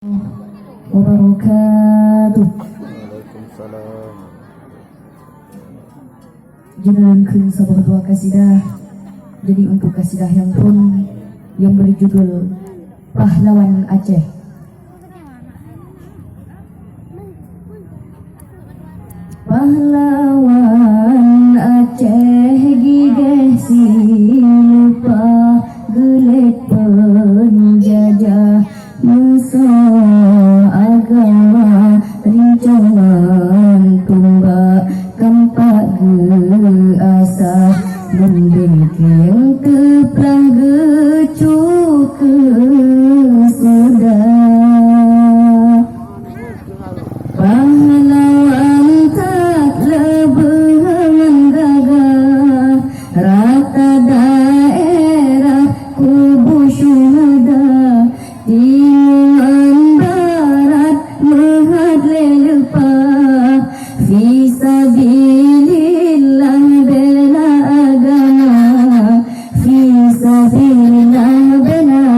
wabarakatuh. Waalaikumsalam. Jenengan sebuah dua kasidah. Jadi untuk kasidah yang pun yang berjudul Pahlawan Aceh. Pahlawan Aceh gigih silupa gelet penjajah musuh agama rincongan tumbak kampak geasa membengking keplang gecuk ke sudah pahlawan tak lebih menggagah rata daerah kubu syuhada timuan barat menghadle lepa fisabilillah bela agama fisabilillah bela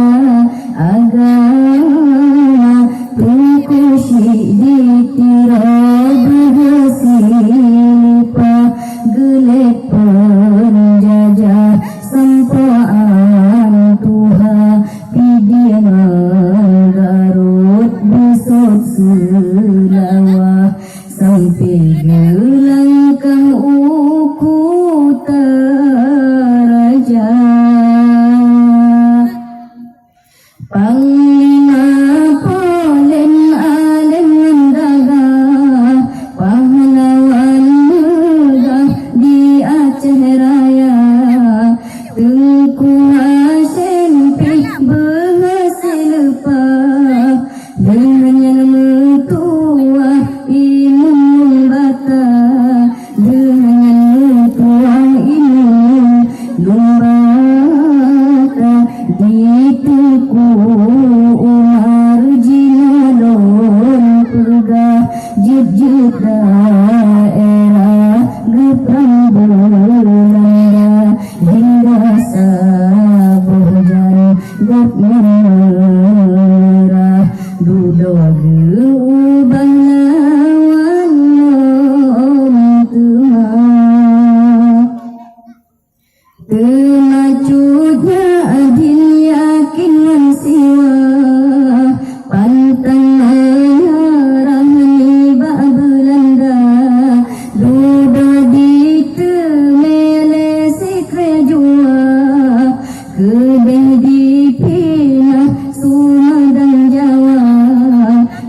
agama tungku syik ditirab bersilpa gelet penjajah sampaan Tuhan pidian Garut besok selawah sampai gelangkang uku teraja Panglima Polen Alem Mendaga pahlawan megah di Aceh Raya Tengku Hashim Pih berhasil lepas dengan yang metua Imam Bata dengan yang metua Imam Lumbata di Tuku Umar Jinalon Pegah jejak daerah Gepang Belanda hingga Sabojan Gap merah Duda geubah lawan temacutnya adil yakin siwa pantang mengarah nibak Belanda duda ditemele sikre jua kedeh dipinah Sumatera Jawa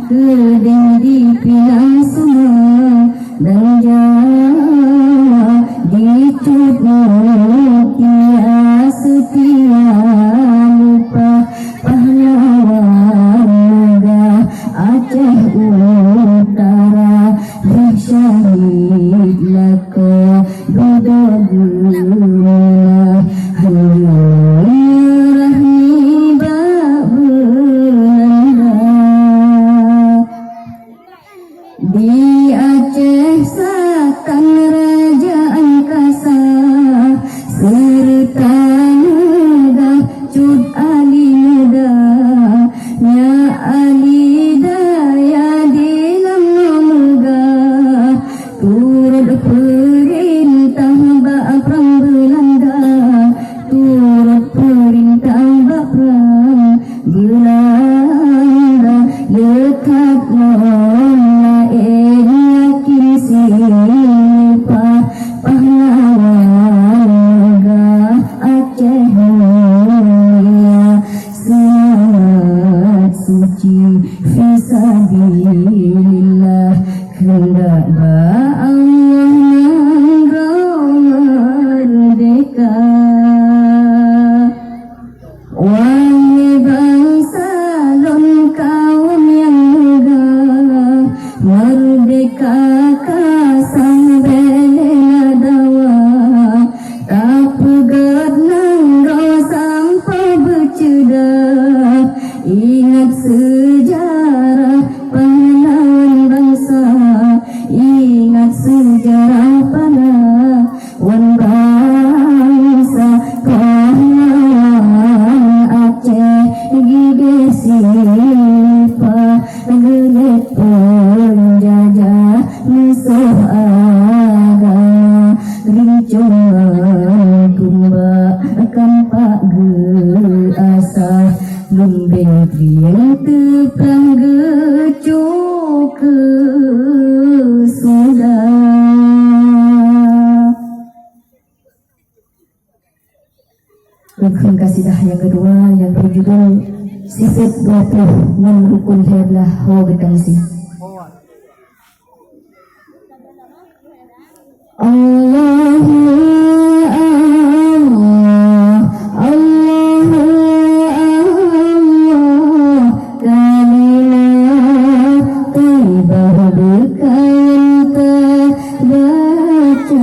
kedeh dipinah Sumatera Jawa dicut mukia setia lupa pahlawan megah Aceh Utara bersyahid laka duda guna menyerah nibak Belanda di Aceh Selatan Raja Angkasa serta megah Cud Ali Muda Nya Ali Daya Dilam megah turut perintah bak perang Belanda turut perintah bak perang Belanda lekat lain yakin sipa pahlawan megah Aceh mulia selamat suci fisabilillah kehendak Allah nanggau merdeka wahai bangsa lon kaum yang megah merdeka kasang bela dawa tak pegat nanggau sampai bercedah ingat sejarah pahlawan bangsa ingat pranggejo ke sudah. Rukun kasidah yang kedua yang berjudul Sifat 20 non rukun herlah ho gedangsi. Allahu Allah, Allahu Allah, kalimat thayyibah berkain terbaca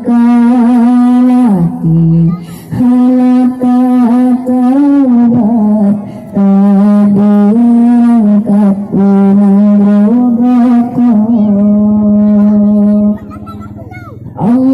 kalati halata taubat tadirangkat unang robaku. Allah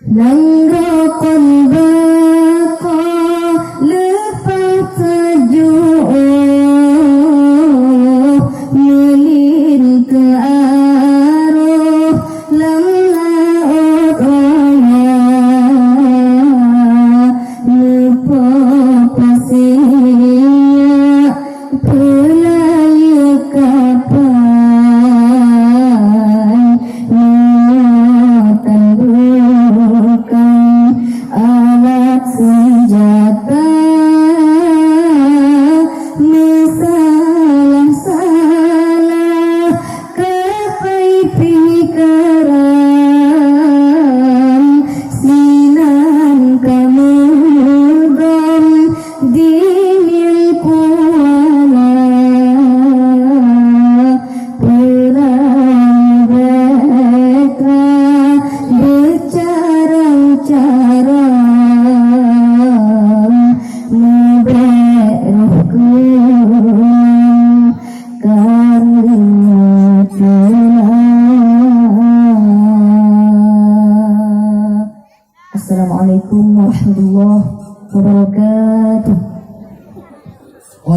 Langgokon bako lepas tajuk milin ke arah lam laut raya lupa pasir pelaya kapan niatan bukan alat senjata salah kapai pikiran sinan kamudon dingin kuala perang betra bercara-cara muberku Assalamualaikum warahmatullahi wabarakatuh.